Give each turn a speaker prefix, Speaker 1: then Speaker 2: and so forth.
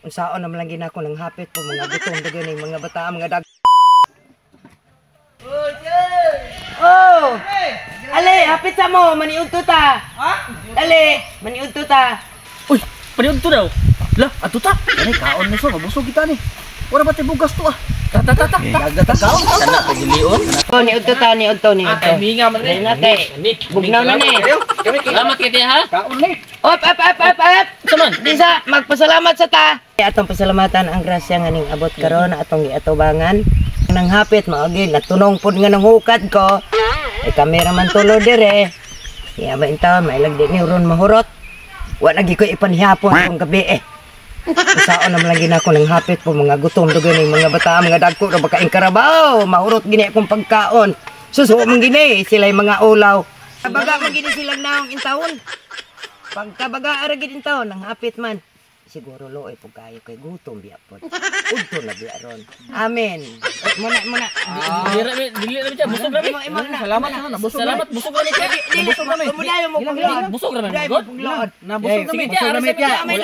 Speaker 1: Unsaon naman lang ginako ng hapit po mga butong dagan ng mga bata mga dag. Oh! Ale, hapit sa mo, maniudto ta. Ha? Ale, maniudto ta.
Speaker 2: Uy, paniud to daw. Lah, ato ta. Ani kaon na so, mabusog kita ni. Ora ba tay bugas to ah? Ta. Kaon sana pagilion.
Speaker 1: Oh, niudto ta, niudto.
Speaker 2: Ay, minga man
Speaker 1: Dahil natin. Bugnaw na ni.
Speaker 2: Salamat kay ha. Kaon ni.
Speaker 1: Op.
Speaker 2: Saman.
Speaker 1: Disa, magpasalamat sa ta. Atong pasalamatan ang grasya nga ning abot karon atong giatubangan. Nang hapit maagi natunong pud nga nang hukad ko. Ay kameraman tulo dire. Iya ba intaw may lagdi ni ron mahurot. Wa lagi ko ipanhiyapon kung gabi eh. Usaon naman lagi na ako ng hapit po mga gutom dugan ng mga bata mga dagko ra baka karabaw mahurot gini akong pagkaon. Suso man gini sila mga ulaw. Kabaga man gini silang naong intawon. Pagkabaga ara gid intawon nang hapit man. Siguro loy po kayo kay gutom biya po. Udto na biya ron. Amen. Muna.
Speaker 2: Dili na biya, busog na mi. Salamat na, busog. Salamat, busog na mi. Busog na mi.
Speaker 1: Mudayo mo pagload.
Speaker 2: Busog na mi.
Speaker 1: Mudayo mo pagload.
Speaker 2: Na busog na mi.
Speaker 1: Sige, busog na mi.